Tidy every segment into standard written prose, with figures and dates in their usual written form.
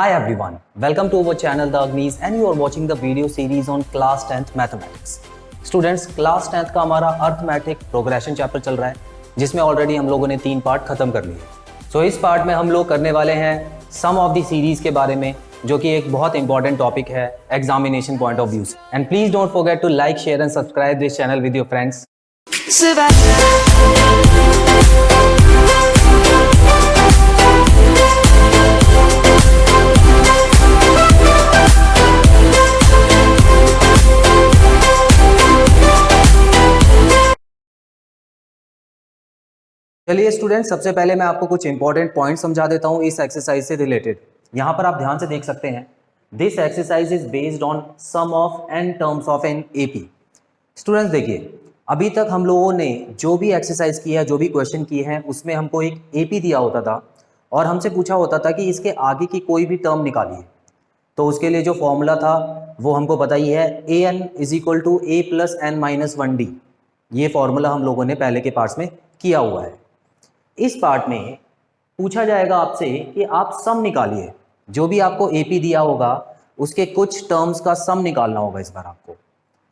Hi everyone, welcome to our channel The Agnis and you are watching the video series on class 10th mathematics. Students, class 10th का हमारा arithmetic progression chapter चल रहा है जिसमें already हम लोगों ने 3 पार्ट खत्म कर लिए। सो इस पार्ट में हम लोग करने वाले हैं सम ऑफ द सीरीज के बारे में, जो कि एक बहुत इंपॉर्टेंट टॉपिक है एग्जामिनेशन पॉइंट ऑफ व्यू से। And please don't forget to like, share and subscribe this channel with your friends. चलिए स्टूडेंट, सबसे पहले मैं आपको कुछ इंपॉर्टेंट पॉइंट समझा देता हूं इस एक्सरसाइज से रिलेटेड। यहां पर आप ध्यान से देख सकते हैं, this exercise is based on some of n terms of an AP. Students देखिए, अभी तक हम लोगों ने जो भी एक्सरसाइज की है, जो भी क्वेश्चन किए हैं, उसमें हमको एक एपी दिया होता था और हमसे पूछा होता था कि इसके आगे की कोई भी टर्म निकालिए। तो उसके लिए जो फॉर्मूला था वो हमको पता ही है, an is equal to a plus n minus 1d। ये फॉर्मूला हम लोगों ने पहले के पार्ट्स में किया हुआ है। इस पार्ट में पूछा जाएगा आपसे कि आप सम निकालिए। जो भी आपको एपी दिया होगा उसके कुछ टर्म्स का सम निकालना होगा इस बार आपको।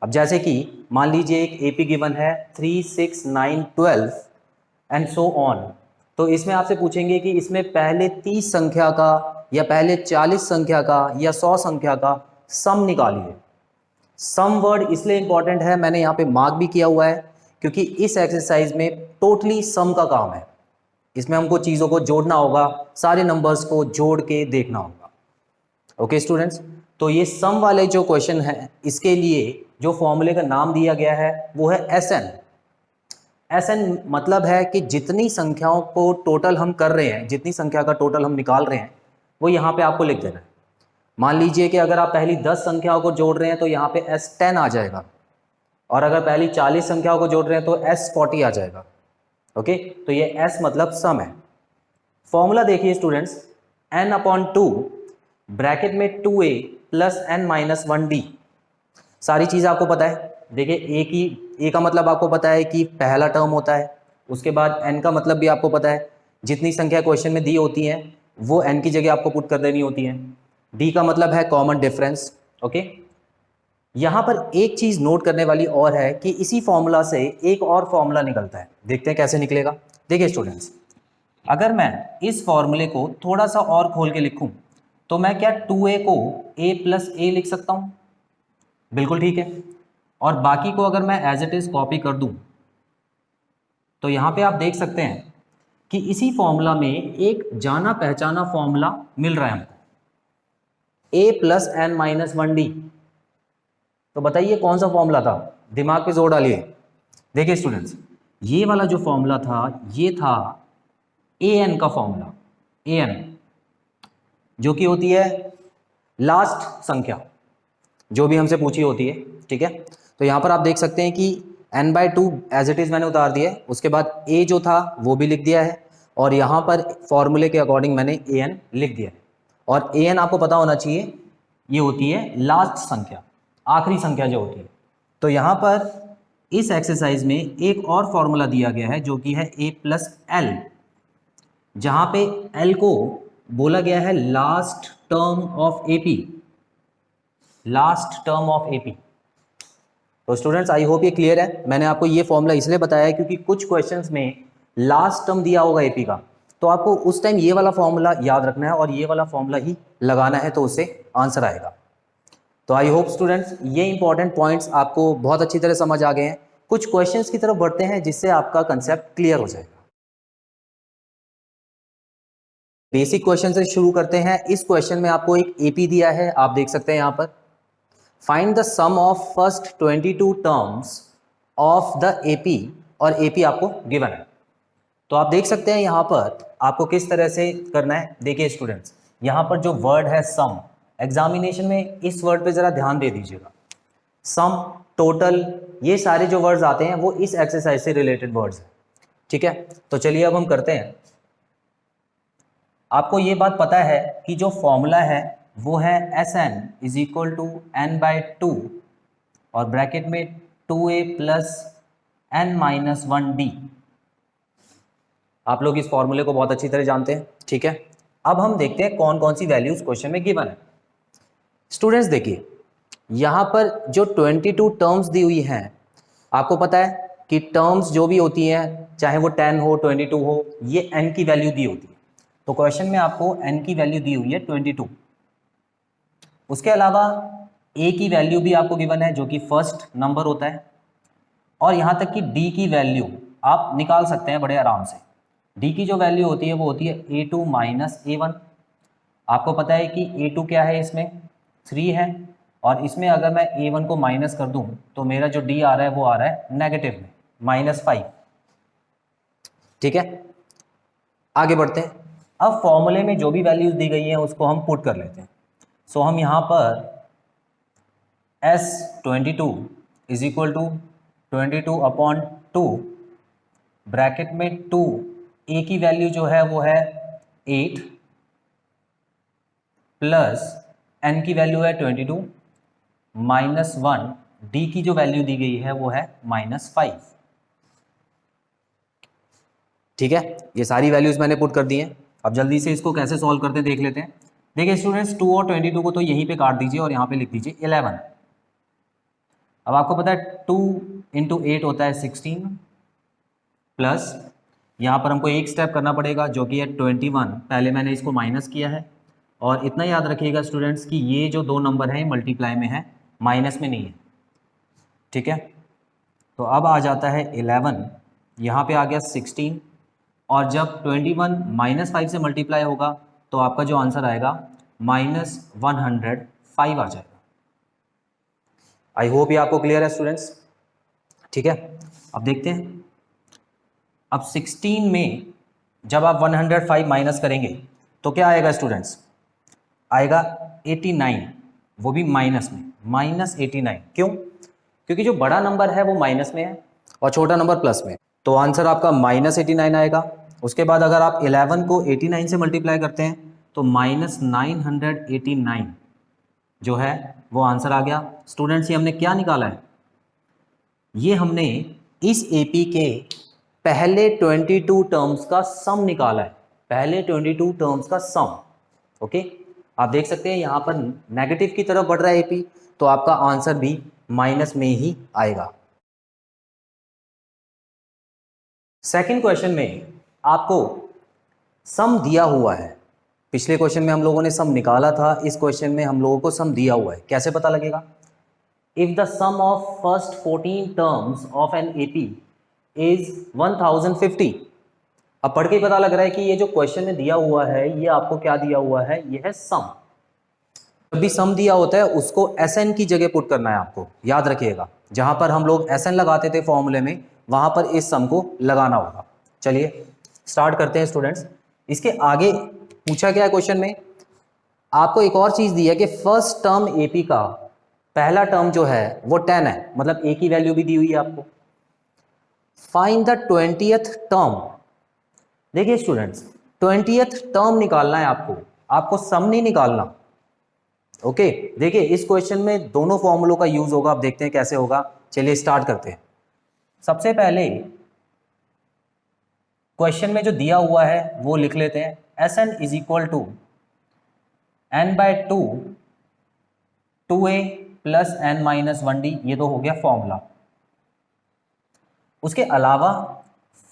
अब जैसे कि मान लीजिए एक एपी गिवन है 3, 6, 9, 12 एंड सो ऑन। तो इसमें आपसे पूछेंगे कि इसमें पहले 30 संख्या का या पहले 40 संख्या का या 100 संख्या का सम निकालिए। सम वर्ड इसलिए इंपॉर्टेंट है, मैंने यहाँ पे मार्क भी किया हुआ है, क्योंकि इस एक्सरसाइज में टोटली सम का काम है। इसमें हमको चीज़ों को जोड़ना होगा, सारे नंबर्स को जोड़ के देखना होगा। ओके स्टूडेंट्स, तो ये सम वाले जो क्वेश्चन है, इसके लिए जो फॉर्मूले का नाम दिया गया है वो है एसएन। एसएन मतलब है कि जितनी संख्याओं को टोटल हम कर रहे हैं, जितनी संख्या का टोटल हम निकाल रहे हैं, वो यहाँ पे आपको लिख देना है। मान लीजिए कि अगर आप पहली 10 संख्याओं को जोड़ रहे हैं तो यहाँ पे S10 आ जाएगा, और अगर पहली 40 संख्याओं को जोड़ रहे हैं तो S40 आ जाएगा। ओके, तो ये S मतलब सम है। फॉर्मूला देखिए स्टूडेंट्स, n/2 ब्रैकेट में 2a plus n minus 1d। सारी चीज़ आपको पता है। देखिए a का मतलब आपको पता है कि पहला टर्म होता है, उसके बाद n का मतलब भी आपको पता है, जितनी संख्या क्वेश्चन में दी होती हैं वो n की जगह आपको पुट कर देनी होती है। d का मतलब है कॉमन डिफरेंस। ओके, यहाँ पर एक चीज़ नोट करने वाली और है कि इसी फॉर्मूला से एक और फॉर्मूला निकलता है। देखते हैं कैसे निकलेगा। देखिए स्टूडेंट्स, अगर मैं इस फॉर्मूले को थोड़ा सा और खोल के लिखूं तो मैं क्या 2a को a प्लस a लिख सकता हूं? बिल्कुल ठीक है। और बाकी को अगर मैं एज इट इज कॉपी कर दूं तो यहाँ पे आप देख सकते हैं कि इसी फॉर्मूला में एक जाना पहचाना फॉर्मूला मिल रहा है हमको, a plus n minus 1d। तो बताइए कौन सा फॉर्मूला था? दिमाग पे जोर डालिए। देखिए स्टूडेंट्स, ये वाला जो फॉर्मूला था ये था an का फॉर्मूला। an जो कि होती है लास्ट संख्या, जो भी हमसे पूछी होती है। ठीक है, तो यहाँ पर आप देख सकते हैं कि n/2 एज इट इज मैंने उतार दिया है, उसके बाद a जो था वो भी लिख दिया है, और यहाँ पर फॉर्मूले के अकॉर्डिंग मैंने an लिख दिया है। और an आपको पता होना चाहिए, ये होती है लास्ट संख्या, आखिरी संख्या जो होती है। तो यहाँ पर इस एक्सरसाइज में एक और फॉर्मूला दिया गया है जो कि है a प्लस एल, जहाँ पे l को बोला गया है last term of AP, last term of AP. तो स्टूडेंट्स, आई होप ये क्लियर है। मैंने आपको ये फॉर्मूला इसलिए बताया है क्योंकि कुछ क्वेश्चंस में लास्ट टर्म दिया होगा एपी का, तो आपको उस टाइम ये वाला फॉर्मूला याद रखना है और ये वाला फॉर्मूला ही लगाना है, तो उससे आंसर आएगा। तो आई होप स्टूडेंट्स ये इंपॉर्टेंट पॉइंट्स आपको बहुत अच्छी तरह समझ आ गए हैं। कुछ क्वेश्चंस की तरफ बढ़ते हैं जिससे आपका कंसेप्ट क्लियर हो जाएगा। बेसिक क्वेश्चन से शुरू करते हैं। इस क्वेश्चन में आपको एक एपी दिया है, आप देख सकते हैं यहाँ पर, find the sum of first 22 terms of the AP, और एपी आपको गिवन है। तो आप देख सकते हैं यहाँ पर आपको किस तरह से करना है। देखिए स्टूडेंट्स, यहाँ पर जो वर्ड है सम, एग्जामिनेशन में इस वर्ड पे ज़रा ध्यान दे दीजिएगा। सम, टोटल, ये सारे जो वर्ड्स आते हैं वो इस एक्सरसाइज से रिलेटेड वर्ड्स हैं। ठीक है, तो चलिए अब हम करते हैं। आपको ये बात पता है कि जो फॉर्मूला है वो है Sn is equal to n/2 और ब्रैकेट में 2a plus n minus 1d। आप लोग इस फॉर्मूले को बहुत अच्छी तरह जानते हैं। ठीक है, अब हम देखते हैं कौन कौन सी वैल्यूज क्वेश्चन में गिवन है। स्टूडेंट्स देखिए, यहाँ पर जो 22 टर्म्स दी हुई हैं, आपको पता है कि टर्म्स जो भी होती हैं, चाहे वो 10 हो 22 हो, ये n की वैल्यू दी होती है। तो क्वेश्चन में आपको n की वैल्यू दी हुई है 22। उसके अलावा a की वैल्यू भी आपको गिवन है जो कि फर्स्ट नंबर होता है, और यहाँ तक कि d की वैल्यू आप निकाल सकते हैं बड़े आराम से। d की जो वैल्यू होती है वो होती है a2 माइनस a1। आपको पता है कि a2 क्या है, इसमें 3 है, और इसमें अगर मैं a1 को माइनस कर दूं तो मेरा जो d आ रहा है वो आ रहा है नेगेटिव में -5। ठीक है, आगे बढ़ते हैं। अब फॉर्मूले में जो भी वैल्यूज दी गई हैं उसको हम पुट कर लेते हैं। सो हम यहाँ पर S22 is equal to 22/2 bracket में 2, a की वैल्यू जो है वो है 8 प्लस n की वैल्यू है 22 -1, d की जो वैल्यू दी गई है वो है -5। ठीक है, ये सारी वैल्यूज मैंने पुट कर दी हैं। अब जल्दी से इसको कैसे सॉल्व करते हैं देख लेते हैं। देखिए स्टूडेंट्स, 2 और 22 को तो यहीं पे काट दीजिए और यहाँ पे लिख दीजिए 11। अब आपको पता है 2 × 8 होता है 16, प्लस यहाँ पर हमको एक स्टेप करना पड़ेगा जो कि है 21। पहले मैंने इसको माइनस किया है, और इतना याद रखिएगा स्टूडेंट्स कि ये जो दो नंबर हैं मल्टीप्लाई में है, माइनस में नहीं है। ठीक है, तो अब आ जाता है 11, यहाँ पे आ गया 16, और जब 21 -5 से मल्टीप्लाई होगा तो आपका जो आंसर आएगा -105 आ जाएगा। आई होप ये आपको क्लियर है स्टूडेंट्स। ठीक है, अब देखते हैं। अब 16 में जब आप 105 माइनस करेंगे तो क्या आएगा स्टूडेंट्स, आएगा 89, वो भी माइनस में, -89। क्यों? क्योंकि जो बड़ा नंबर है वो माइनस में है और छोटा नंबर प्लस में, तो आंसर आपका -89 आएगा। उसके बाद अगर आप 11 को 89 से मल्टीप्लाई करते हैं तो -989 जो है वो आंसर आ गया। स्टूडेंट्स, ये हमने क्या निकाला है? ये हमने इस एपी के पहले 22 टर्म्स का सम निकाला है, पहले 22 टर्म्स का सम। ओके, आप देख सकते हैं यहाँ पर नेगेटिव की तरफ बढ़ रहा है एपी, तो आपका आंसर भी माइनस में ही आएगा। सेकंड क्वेश्चन में आपको सम दिया हुआ है। पिछले क्वेश्चन में हम लोगों ने सम निकाला था, इस क्वेश्चन में हम लोगों को सम दिया हुआ है। कैसे पता लगेगा? If the sum of first 14 terms of an AP is 1050। अब पढ़ के ही पता लग रहा है कि ये जो क्वेश्चन में दिया हुआ है ये आपको क्या दिया हुआ है, ये है सम। जब भी सम दिया होता है उसको एसएन की जगह पुट करना है आपको, याद रखिएगा। जहां पर हम लोग एसएन लगाते थे फॉर्मूले में, वहां पर इस सम को लगाना होगा। चलिए स्टार्ट करते हैं स्टूडेंट्स। इसके आगे पूछा गया है क्वेश्चन में, आपको एक और चीज दी है कि फर्स्ट टर्म एपी का पहला टर्म जो है वो 10 है, मतलब ए की वैल्यू भी दी हुई है आपको। Find the 20th term. देखिए स्टूडेंट्स, 20th टर्म निकालना है आपको सम नहीं निकालना। ओके, देखिए इस क्वेश्चन में दोनों फॉर्मूलों का यूज होगा, आप देखते हैं कैसे होगा। चलिए स्टार्ट करते हैं। सबसे पहले क्वेश्चन में जो दिया हुआ है वो लिख लेते हैं, Sn is equal to n/2 2a plus n-1d। ये तो हो गया फॉर्मूला। उसके अलावा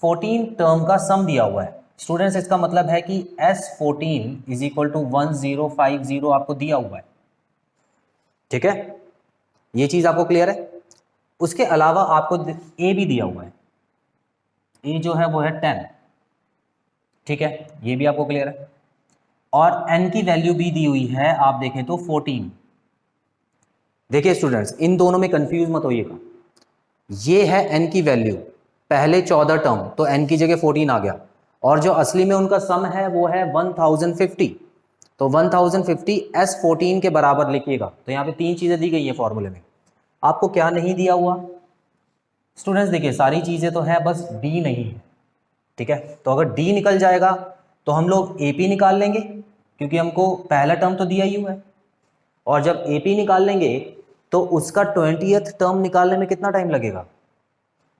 14 टर्म का सम दिया हुआ है स्टूडेंट्स, इसका मतलब है कि S14 इज इक्वल टू 1050 आपको दिया हुआ है। ठीक है, ये चीज आपको क्लियर है। उसके अलावा आपको ए भी दिया हुआ है, ए जो है वो है 10। ठीक है, ये भी आपको क्लियर है। और एन की वैल्यू भी दी हुई है, आप देखें तो 14। देखिए स्टूडेंट्स, इन दोनों में कंफ्यूज मत होइएगा। ये है एन की वैल्यू, पहले 14 टर्म, तो एन की जगह 14 आ गया, और जो असली में उनका सम है वो है 1050। तो 1050 S14 के बराबर लिखिएगा। तो यहाँ पे तीन चीजें दी गई है फॉर्मूले में। आपको क्या नहीं दिया हुआ स्टूडेंट्स? देखिए सारी चीजें तो हैं, बस डी नहीं है। ठीक है, तो अगर डी निकल जाएगा तो हम लोग एपी निकाल लेंगे, क्योंकि हमको पहला टर्म तो दिया ही हुआ है। और जब एपी निकाल लेंगे तो उसका 20th टर्म निकालने में कितना टाइम लगेगा?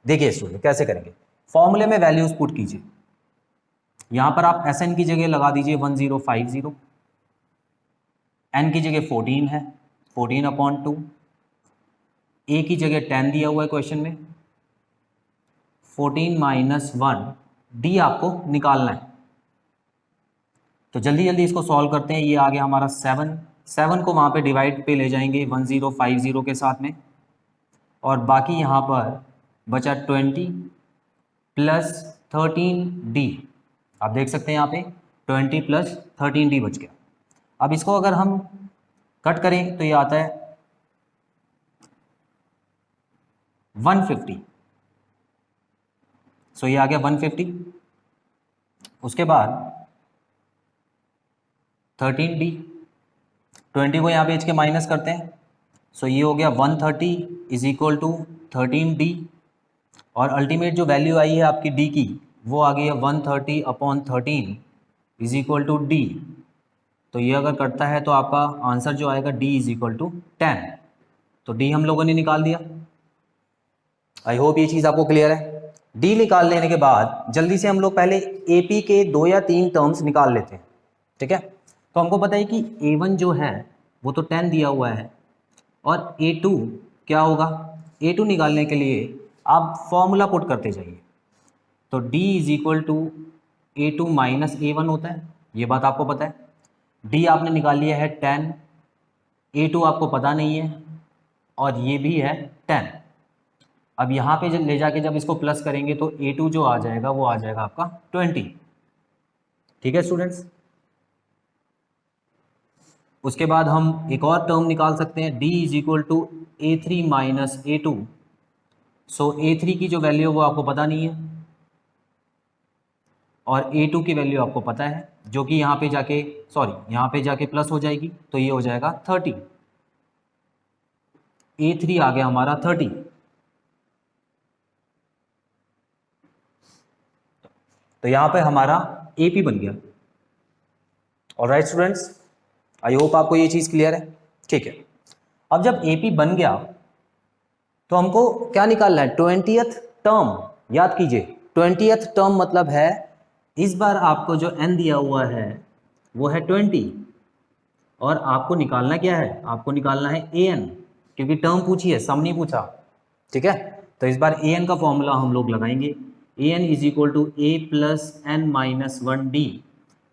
देखिए स्टूडेंट कैसे करेंगे, फॉर्मूले में वैल्यूज पुट कीजिए। यहाँ पर आप एस एन की जगह लगा दीजिए 1050, एन की जगह 14 है, 14/2, ए की जगह 10 दिया हुआ है क्वेश्चन में, 14 - 1, डी आपको निकालना है। तो जल्दी जल्दी इसको सॉल्व करते हैं। ये आ गया हमारा 7 को वहाँ पे डिवाइड पे ले जाएंगे 1050 के साथ में, और बाकी यहाँ पर बचा 20 प्लस 13D। आप देख सकते हैं यहाँ पे 20 प्लस 13D बच गया। अब इसको अगर हम कट करें तो ये आता है 150। सो ये आ गया 150। उसके बाद 13D, 20 को यहाँ पे के माइनस करते हैं। सो ये हो गया 130 इज इक्वल टू 13D, और अल्टीमेट जो वैल्यू आई है आपकी D की वो आ गई है 130/13 इज इक्वल टू D। तो ये अगर करता है तो आपका आंसर जो आएगा D इज इक्वल टू 10। तो D हम लोगों ने निकाल दिया। आई होप ये चीज़ आपको क्लियर है। D निकाल लेने के बाद जल्दी से हम लोग पहले AP के 2 या 3 टर्म्स निकाल लेते हैं, ठीक है। तो हमको पता है कि A1 जो है वो तो 10 दिया हुआ है, और A2 क्या होगा, A2 निकालने के लिए आप फॉर्मूला पुट करते जाइए। तो D is equal to A2 minus A1 होता है, ये बात आपको पता है। D आपने निकाल लिया है 10, A2 आपको पता नहीं है, और ये भी है 10। अब यहाँ पे जब ले जाके जब इसको प्लस करेंगे तो A2 जो आ जाएगा वो आ जाएगा आपका 20। ठीक है स्टूडेंट्स। उसके बाद हम एक और टर्म निकाल सकते हैं, D is equal to A3 minus A2। So A3 की जो वैल्यू है वो आपको पता नहीं है, और A2 की वैल्यू आपको पता है, जो कि यहाँ पे जाके यहाँ पे जाके प्लस हो जाएगी, तो ये हो जाएगा 30। A3 आ गया हमारा 30। तो यहाँ पे हमारा AP बन गया। ऑलराइट स्टूडेंट्स, आई होप आपको ये चीज़ क्लियर है। ठीक है, अब जब AP बन गया तो हमको क्या निकालना है, 20th टर्म। याद कीजिए 20th टर्म मतलब है इस बार आपको जो n दिया हुआ है वो है 20, और आपको निकालना क्या है, आपको निकालना है an, क्योंकि टर्म पूछी है, सम नहीं पूछा। ठीक है, तो इस बार an का फॉर्मूला हम लोग लगाएंगे, an is equal to a plus n minus 1d।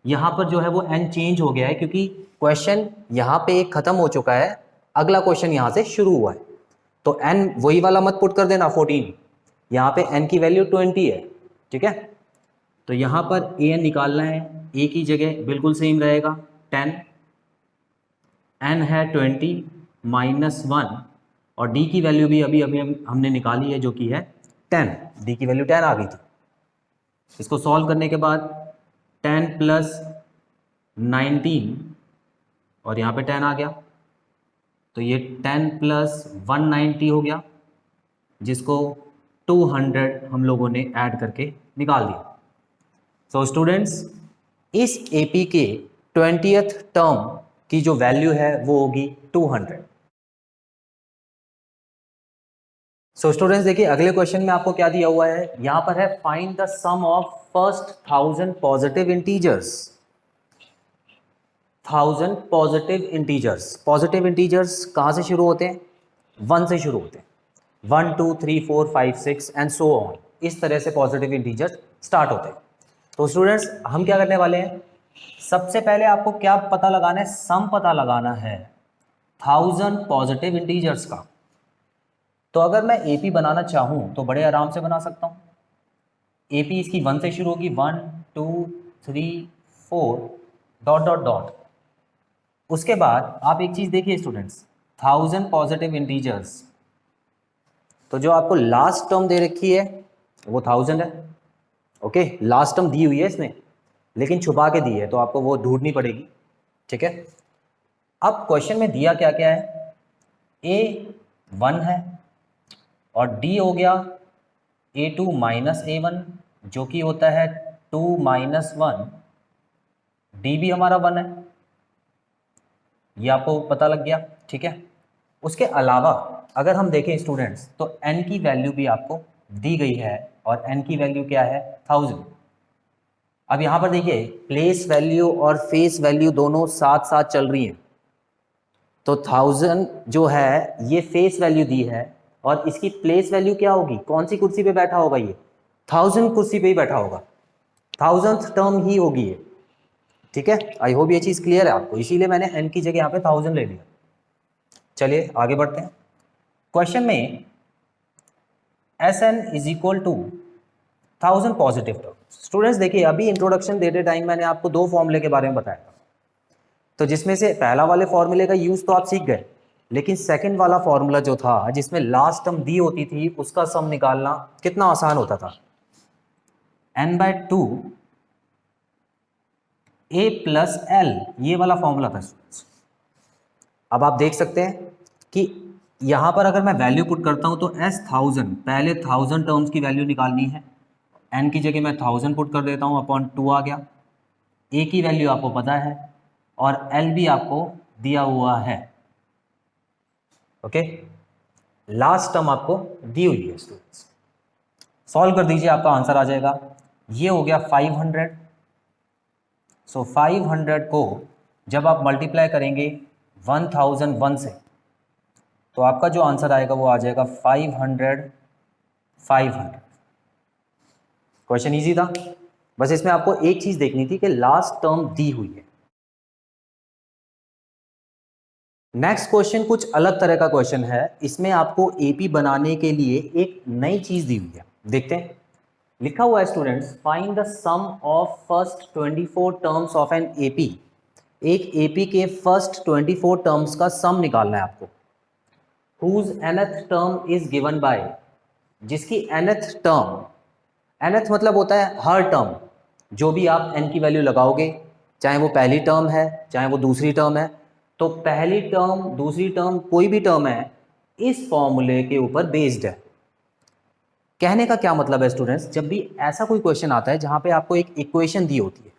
यहाँ पर जो है वो n चेंज हो गया है, क्योंकि क्वेश्चन यहाँ पे एक खत्म हो चुका है, अगला क्वेश्चन यहाँ से शुरू हुआ है। तो n वही वाला मत पुट कर देना 14, यहाँ पे n की वैल्यू 20 है। ठीक है, तो यहाँ पर an निकालना है, a की जगह बिल्कुल सेम रहेगा 10, n है 20 माइनस 1, और d की वैल्यू भी अभी अभी हमने निकाली है जो कि है 10, d की वैल्यू 10 आ गई थी। इसको सॉल्व करने के बाद 10 प्लस 19, और यहाँ पे 10 आ गया, तो ये 10 प्लस 190 हो गया, जिसको 200 हम लोगों ने ऐड करके निकाल दिया। सो स्टूडेंट्स, इस AP के 20th टर्म की जो वैल्यू है वो होगी 200। सो स्टूडेंट्स देखिए, अगले क्वेश्चन में आपको क्या दिया हुआ है, यहां पर है find the sum of first 1000 positive integers. 1000 positive integers. Positive integers कहां से शुरू होते हैं, 1 से शुरू होते हैं, 1 2 3 4 5 6 एंड सो ऑन। इस तरह से पॉजिटिव इंटीजर्स स्टार्ट होते हैं। तो स्टूडेंट्स हम क्या करने वाले हैं, सबसे पहले आपको क्या पता लगाना है, सम पता लगाना है 1000 पॉजिटिव इंटीजर्स का। तो अगर मैं AP बनाना चाहूं तो बड़े आराम से बना सकता हूं। AP इसकी 1 से शुरू होगी, 1 2 3 4 डॉट डॉट डॉट। उसके बाद आप एक चीज देखिए स्टूडेंट्स, 1000 पॉजिटिव इंटीजर्स, तो जो आपको लास्ट टर्म दे रखी है वो 1000 है। ओके, लास्ट टर्म दी हुई है इसमें, लेकिन छुपा के दी है, तो आपको वो ढूंढनी पड़ेगी। ठीक है, अब क्वेश्चन में दिया क्या क्या है, A 1 है, और D हो गया A2 माइनस A1, जो कि होता है 2 माइनस 1। D भी हमारा 1 है, ये आपको पता लग गया। ठीक है, उसके अलावा अगर हम देखें स्टूडेंट्स, तो n की वैल्यू भी आपको दी गई है, और n की वैल्यू क्या है, 1000। अब यहाँ पर देखिए प्लेस वैल्यू और फेस वैल्यू दोनों साथ साथ चल रही हैं, तो 1000 जो है ये फेस वैल्यू दी है और इसकी प्लेस वैल्यू क्या होगी, कौन सी कुर्सी पे बैठा होगा, ये 1000 कुर्सी पे ही बैठा होगा, 1000th टर्म ही होगी ये। ठीक है, आई होप ये चीज़ क्लियर है आपको, इसीलिए मैंने n की जगह यहाँ पे 1000 ले लिया। चलिए आगे बढ़ते हैं। क्वेश्चन में Sn is equal to 1000 positive term. Students देखिए अभी इंट्रोडक्शन देते टाइम मैंने आपको दो फॉर्मूले के बारे में बताया था, तो जिसमें से पहला वाले फॉर्मूले का यूज तो आप सीख गए, लेकिन सेकंड वाला फॉर्मूला जो था जिसमें लास्ट टर्म दी होती थी उसका सम निकालना कितना आसान होता था। n/2 a प्लस l, ये वाला फॉर्मूला था स्टूडेंट्स। अब आप देख सकते हैं कि यहां पर अगर मैं वैल्यू पुट करता हूं तो S1000, पहले 1000 टर्म्स की वैल्यू निकालनी है, n की जगह मैं 1000 पुट कर देता हूं, अपॉन 2 आ गया। a की वैल्यू आपको पता है और l भी आपको दिया हुआ है। ओके, लास्ट टर्म आपको दी हुई है स्टूडेंट्स, सॉल्व कर दीजिए, आपका आंसर आ जाएगा। ये हो गया 500। सो 500 को जब आप मल्टीप्लाई करेंगे 1001 से, तो आपका जो आंसर आएगा वो आ जाएगा 500। क्वेश्चन इजी था, बस इसमें आपको एक चीज देखनी थी कि लास्ट टर्म दी हुई है। नेक्स्ट क्वेश्चन कुछ अलग तरह का क्वेश्चन है, इसमें आपको एपी बनाने के लिए एक नई चीज दी हुई है, देखते हैं। लिखा हुआ है students, find the sum of first 24 terms of an AP. एक एपी के फर्स्ट 24 टर्म्स का सम निकालना है आपको। whose nth term is given by, जिसकी nth टर्म, nth मतलब होता है हर टर्म, जो भी आप n की वैल्यू लगाओगे, चाहे वो पहली टर्म है चाहे वो दूसरी टर्म है, तो पहली टर्म दूसरी टर्म कोई भी टर्म है इस फॉर्मूले के ऊपर बेस्ड है। कहने का क्या मतलब है स्टूडेंट्स, जब भी ऐसा कोई क्वेश्चन आता है जहां पे आपको एक इक्वेशन दी होती है,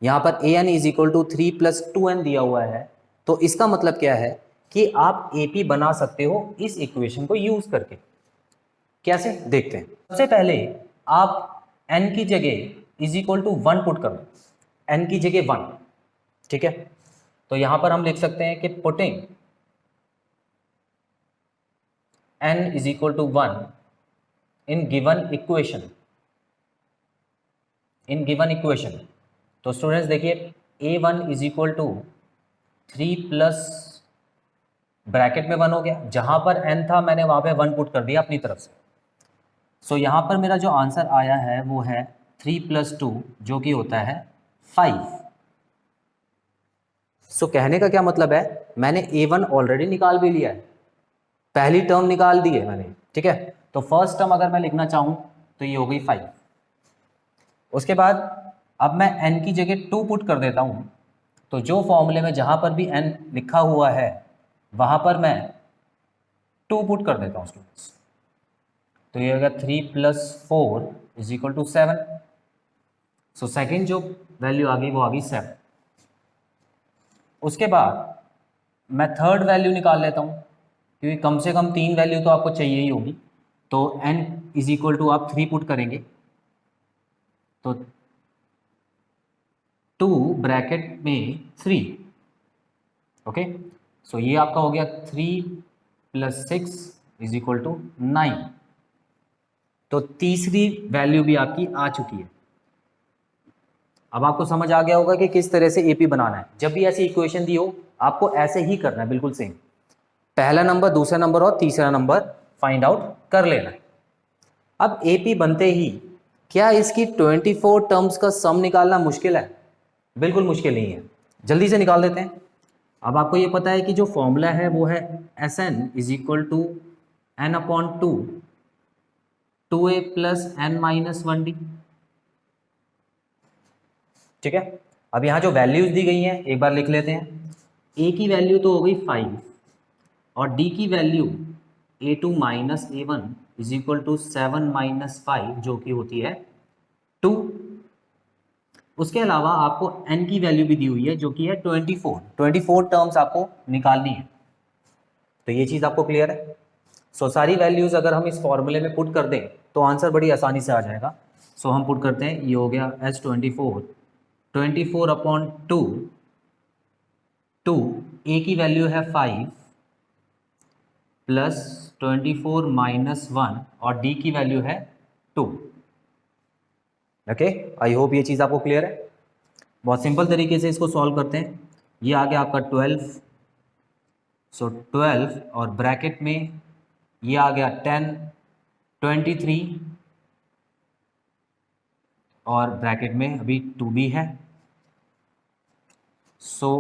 यहाँ पर an is equal to 3 + 2n दिया हुआ है, तो इसका मतलब क्या है कि आप AP बना सकते हो इस इक्वेशन को यूज करके। कैसे, देखते हैं। सबसे पहले आप n की जगह इज इक्वल टू 1 पुट कर दो, n की जगह 1। ठीक है, तो यहां पर हम लिख सकते हैं कि putting n is equal to 1 in given equation, तो स्टूडेंट्स देखिए a1 is equal to 3 plus bracket में 1 हो गया, जहां पर n था मैंने वहां पे 1 पुट कर दिया अपनी तरफ से। सो यहां पर मेरा जो आंसर आया है वो है 3 + 2 जो कि होता है 5। सो कहने का क्या मतलब है, मैंने a1 ऑलरेडी निकाल भी लिया है, पहली टर्म निकाल दी है मैंने। ठीक है, तो फर्स्ट टर्म अगर मैं लिखना चाहूं तो ये हो गई 5। उसके बाद अब मैं n की जगह 2 पुट कर देता हूं, तो जो फॉर्मूले में जहां पर भी n लिखा हुआ है वहां पर मैं 2 पुट कर देता हूं स्टूडेंट्स, तो ये होगा 3 + 4 is equal to 7। So second जो वैल्यू आ गई वो आ गई 7। उसके बाद मैं थर्ड वैल्यू निकाल लेता हूं, क्योंकि कम से कम 3 वैल्यू तो आपको चाहिए ही होगी, तो n इज इक्वल टू आप 3 पुट करेंगे, तो 2 ब्रैकेट में 3। ओके, सो ये आपका हो गया 3 + 6 इज इक्वल टू 9। तो तीसरी वैल्यू भी आपकी आ चुकी है। अब आपको समझ आ गया होगा कि किस तरह से एपी बनाना है। जब भी ऐसी इक्वेशन दी हो आपको ऐसे ही करना है, बिल्कुल सेम, पहला नंबर, दूसरा नंबर और तीसरा नंबर फाइंड आउट कर लेना है। अब एपी बनते ही क्या इसकी 24 टर्म्स का सम निकालना मुश्किल है? बिल्कुल मुश्किल नहीं है, जल्दी से निकाल देते हैं। अब आपको ये पता है कि जो फॉर्मूला है वो है Sn is equal to n/2 2a + n-1d। ठीक है, अब यहाँ जो वैल्यूज दी गई हैं एक बार लिख लेते हैं। a की वैल्यू तो हो गई 5 और d की value a2 - a1 is equal to 7 - 5 जो कि होती है 2। उसके अलावा आपको n की वैल्यू भी दी हुई है जो कि है 24 टर्म्स आपको निकालनी है, तो ये चीज़ आपको क्लियर है। सो सारी वैल्यूज अगर हम इस फॉर्मूले में पुट कर दें तो आंसर बड़ी आसानी से आ जाएगा। सो हम पुट करते हैं, ये हो गया एच 24 अपॉन 2 ए की वैल्यू है 5 प्लस 24 माइनस 1 और डी की वैल्यू है 2। ओके, आई होप ये चीज़ आपको क्लियर है। बहुत सिंपल तरीके से इसको सॉल्व करते हैं। ये आ गया आपका 12, सो 12 और ब्रैकेट में ये आ गया 10, 23 और ब्रैकेट में अभी 2 भी है। सो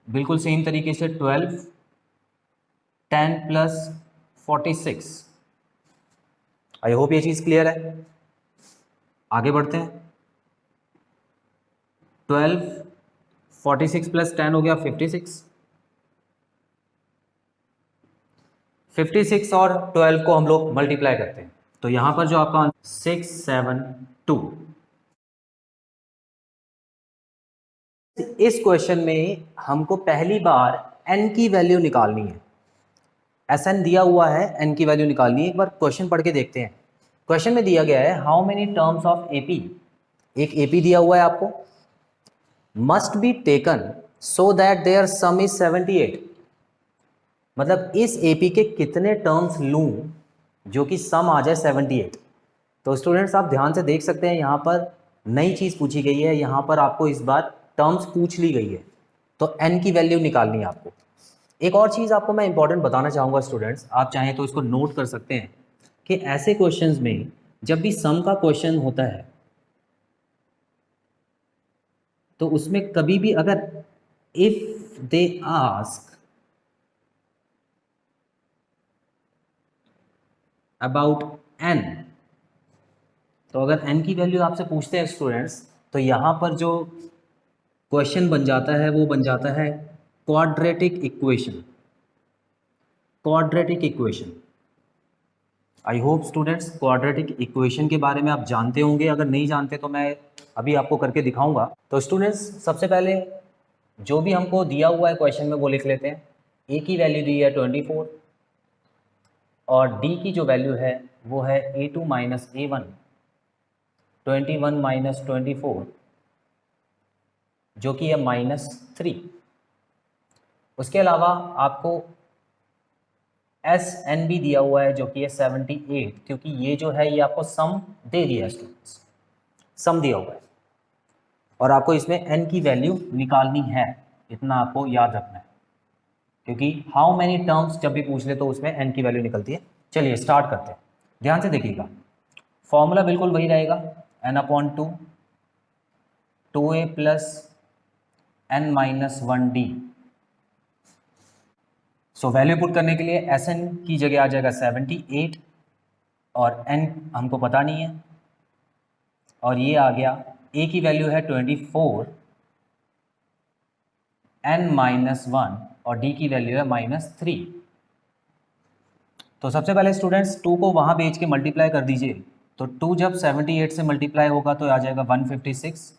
बिल्कुल सेम तरीके से 12, 10 प्लस 46। आई होप ये चीज़ क्लियर है। आगे बढ़ते हैं। 12, 46 प्लस 10 हो गया 56। 56 और 12 को हम लोग मल्टीप्लाई करते हैं, तो यहां पर जो आपका 672। इस क्वेश्चन में हमको पहली बार n की वैल्यू निकालनी है। Sn दिया हुआ है, n की वैल्यू निकालनी है। एक बार क्वेश्चन पढ़ के देखते हैं। क्वेश्चन में दिया गया है how many terms of AP, एक एपी दिया हुआ है आपको, must be taken so that there sum is 78। मतलब इस एपी के कितने टर्म्स लूं जो कि सम आ जाए 78। तो स्टूडेंट्स आप ध्यान से देख सकते हैं, यहाँ पर नई चीज़ पूछी गई है। यहाँ पर आपको इस बार टर्म्स पूछ ली गई है, तो n की वैल्यू निकालनी है आपको। एक और चीज़ आपको मैं इंपॉर्टेंट बताना चाहूँगा स्टूडेंट्स, आप चाहें तो इसको नोट कर सकते हैं कि ऐसे क्वेश्चंस में जब भी सम का क्वेश्चन होता है तो उसमें कभी भी अगर if they ask about n, तो अगर n की वैल्यू आपसे पूछते हैं स्टूडेंट्स, तो यहाँ पर जो क्वेश्चन बन जाता है वो बन जाता है quadratic equation. Quadratic equation, I hope students quadratic equation के बारे में आप जानते होंगे। अगर नहीं जानते तो मैं अभी आपको करके दिखाऊंगा। तो स्टूडेंट्स सबसे पहले जो भी हमको दिया हुआ है क्वेश्चन में वो लिख लेते हैं। ए की वैल्यू दी है 24 और डी की जो वैल्यू है वो है A2 माइनस A1, 21 माइनस 24 जो कि है -3। उसके अलावा आपको Sn भी दिया हुआ है जो कि है 78, क्योंकि ये जो है ये आपको सम दे दिया है स्टूडेंट्स, सम दिया हुआ है और आपको इसमें n की वैल्यू निकालनी है। इतना आपको याद रखना है, क्योंकि हाउ मैनी टर्म्स जब भी पूछ ले तो उसमें n की वैल्यू निकलती है। चलिए स्टार्ट करते हैं, ध्यान से देखिएगा। फॉर्मूला बिल्कुल वही रहेगा, n/2 2a plus n minus 1d। So value put करने के लिए Sn की जगह आ जाएगा 78 और n हमको पता नहीं है, और ये आ गया a की वैल्यू है 24, n माइनस 1 और d की वैल्यू है -3। तो सबसे पहले स्टूडेंट्स 2 को वहाँ भेज के मल्टीप्लाई कर दीजिए। तो 2 जब 78 से मल्टीप्लाई होगा तो आ जाएगा 156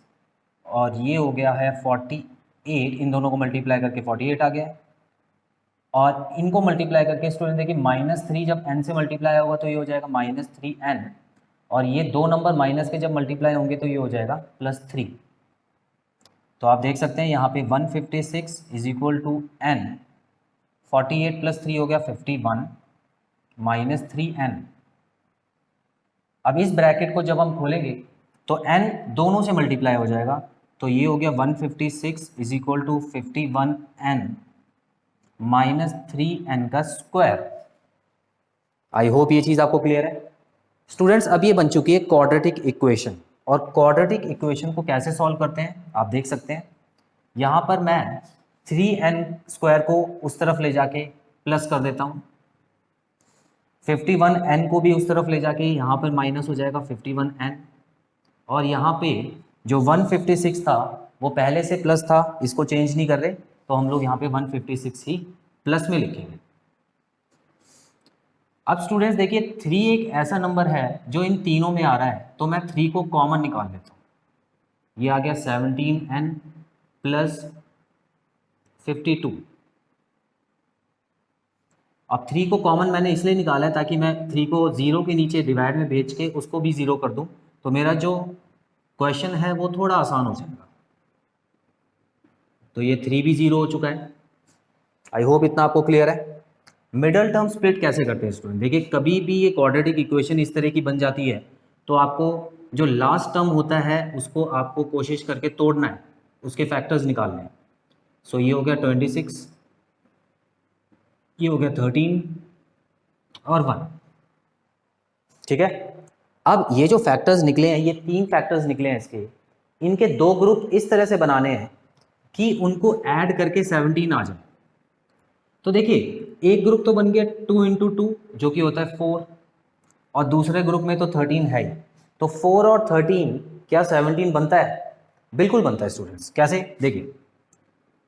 और ये हो गया है 48। इन दोनों को मल्टीप्लाई करके 48 आ गया और इनको मल्टीप्लाई करके स्टूडेंट देखिए -3 जब n से मल्टीप्लाई होगा तो ये हो जाएगा -3n और ये दो नंबर माइनस के जब मल्टीप्लाई होंगे तो ये हो जाएगा +3। तो आप देख सकते हैं यहाँ पे 156 इज इक्वल टू n, 48 + 3 हो गया 51 -3n। अब इस ब्रैकेट को जब हम खोलेंगे तो n दोनों से मल्टीप्लाई हो जाएगा, तो ये हो गया 156 is equal to 51n -3n का स्क्वायर। आई होप ये चीज़ आपको क्लियर है स्टूडेंट्स। अब ये बन चुकी है क्वाड्रेटिक इक्वेशन, और क्वाड्रेटिक इक्वेशन को कैसे सॉल्व करते हैं आप देख सकते हैं। यहाँ पर मैं 3n स्क्वायर को उस तरफ ले जाके प्लस कर देता हूँ, 51n को भी उस तरफ ले जाके यहाँ पर माइनस हो जाएगा 51n, और यहाँ पे जो 156 था वो पहले से प्लस था, इसको चेंज नहीं कर रहे, तो हम लोग यहाँ पे 156 ही प्लस में लिखेंगे। अब स्टूडेंट्स देखिए 3 एक ऐसा नंबर है जो इन तीनों में आ रहा है, तो मैं 3 को कॉमन निकाल लेता हूँ। ये आ गया 17n प्लस 52। अब 3 को कॉमन मैंने इसलिए निकाला है ताकि मैं 3 को 0 के नीचे डिवाइड में भेज के उसको भी 0 कर दूं, तो मेरा जो क्वेश्चन है वो थोड़ा आसान हो जाएगा। तो ये 3 भी 0 हो चुका है। आई होप इतना आपको क्लियर है। मिडल टर्म स्प्लिट कैसे करते हैं स्टूडेंट? देखिए, कभी भी ये क्वाड्रेटिक इक्वेशन इस तरह की बन जाती है तो आपको जो लास्ट टर्म होता है उसको आपको कोशिश करके तोड़ना है, उसके फैक्टर्स निकालने हैं। सो ये हो गया 26, ये हो गया 13 और 1। ठीक है, अब ये जो फैक्टर्स निकले हैं, ये 3 फैक्टर्स निकले हैं इसके, इनके 2 ग्रुप इस तरह से बनाने हैं कि उनको ऐड करके 17 आ जाए। तो देखिए, एक ग्रुप तो बन गया 2 इंटू 2 जो कि होता है 4, और दूसरे ग्रुप में तो 13 है ही। तो 4 और 13 क्या 17 बनता है? बिल्कुल बनता है स्टूडेंट्स। कैसे? देखिए,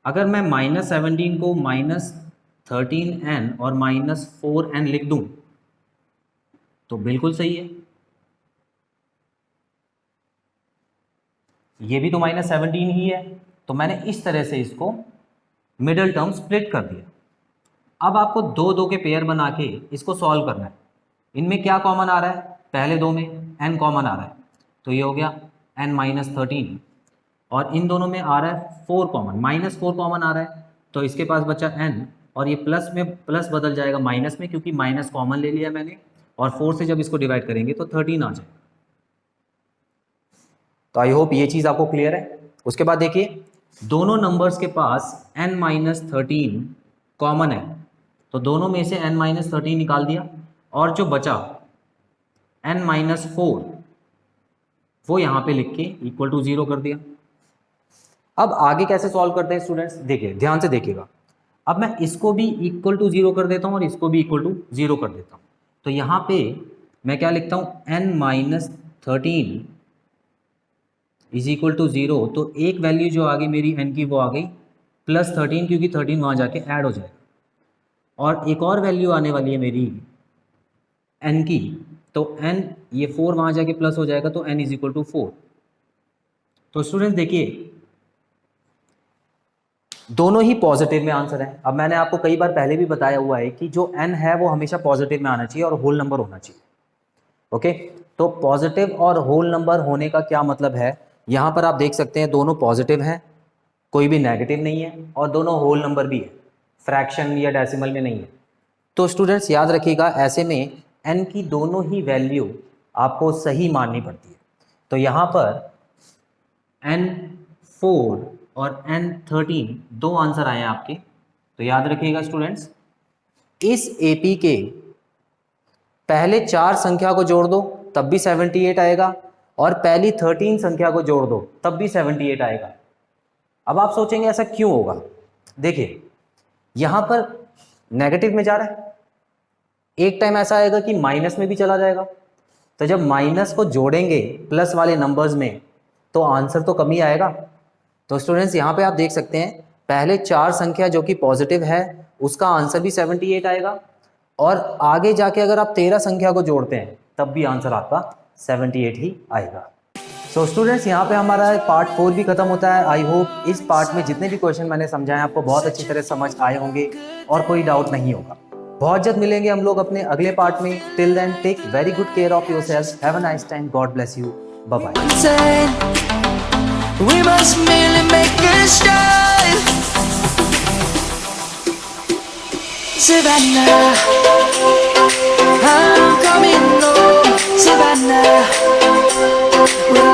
अगर मैं -17 को -13n और -4n लिख दूं तो बिल्कुल सही है। ये भी तो -17 ही है, तो मैंने इस तरह से इसको मिडल टर्म स्प्लिट कर दिया। अब आपको 2 के पेयर बना के इसको सॉल्व करना है। इनमें क्या कॉमन आ रहा है? पहले 2 में n कॉमन आ रहा है, तो ये हो गया n-13, और इन दोनों में आ रहा है 4 कॉमन, -4 कॉमन आ रहा है, तो इसके पास बचा n, और ये प्लस में प्लस बदल जाएगा माइनस में, क्योंकि माइनस कॉमन ले लिया मैंने, और 4 से जब इसको डिवाइड करेंगे तो 13 आ जाएगा। तो आई होप ये चीज़ आपको क्लियर है। उसके बाद देखिए, दोनों नंबर्स के पास n-13 कॉमन है, तो दोनों में से n-13 निकाल दिया, और जो बचा n-4 वो यहाँ पे लिख के इक्वल टू 0 कर दिया। अब आगे कैसे सॉल्व करते हैं स्टूडेंट्स? देखिए, ध्यान से देखिएगा। अब मैं इसको भी इक्वल टू 0 कर देता हूँ और इसको भी इक्वल टू 0 कर देता हूँ। तो यहाँ पे मैं क्या लिखता हूँ? n-13 is equal to 0। तो एक वैल्यू जो आ गई मेरी n की वो आ गई +13, क्योंकि 13 वहाँ जाके ऐड हो जाएगा, और एक और वैल्यू आने वाली है मेरी n की, तो n ये 4 वहाँ जाके प्लस हो जाएगा, तो n इज इक्वल टू 4। तो स्टूडेंट्स देखिए, दोनों ही पॉजिटिव में आंसर है। अब मैंने आपको कई बार पहले भी बताया हुआ है कि जो n है वो हमेशा पॉजिटिव में आना चाहिए और होल नंबर होना चाहिए। ओके, तो पॉजिटिव और होल नंबर होने का क्या मतलब है? यहाँ पर आप देख सकते हैं दोनों पॉजिटिव हैं, कोई भी नेगेटिव नहीं है, और दोनों होल नंबर भी है, फ्रैक्शन या डेसिमल में नहीं है। तो स्टूडेंट्स याद रखिएगा, ऐसे में n की दोनों ही वैल्यू आपको सही माननी पड़ती है। तो यहाँ पर n4 और n13 दो आंसर आए हैं आपके। तो याद रखिएगा स्टूडेंट्स, इस AP के पहले 4 संख्या को जोड़ दो तब भी 78 आएगा, और पहली 13 संख्या को जोड़ दो तब भी 78 आएगा। अब आप सोचेंगे ऐसा क्यों होगा? देखिए, यहाँ पर नेगेटिव में जा रहा है, एक टाइम ऐसा आएगा कि माइनस में भी चला जाएगा। तो जब माइनस को जोड़ेंगे प्लस वाले नंबर्स में तो आंसर तो कम ही आएगा। तो स्टूडेंट्स यहाँ पे आप देख सकते हैं, पहले 4 संख्या जो कि पॉजिटिव है उसका आंसर भी 78 आएगा, और आगे जाके अगर आप 13 संख्या को जोड़ते हैं तब भी आंसर आपका 78 ही आएगा। सो स्टूडेंट्स, यहाँ पे हमारा पार्ट 4 भी खत्म होता है। आई होप इस पार्ट में जितने भी क्वेश्चन मैंने समझाए आपको बहुत अच्छी तरह समझ आए होंगे और कोई डाउट नहीं होगा। बहुत जल्द मिलेंगे हम लोग अपने अगले पार्ट में। Till then take very good care of yourself. Have a nice time. God bless you. Bye bye. We must merely make a start. Savannah, I'm coming home. Savannah, well,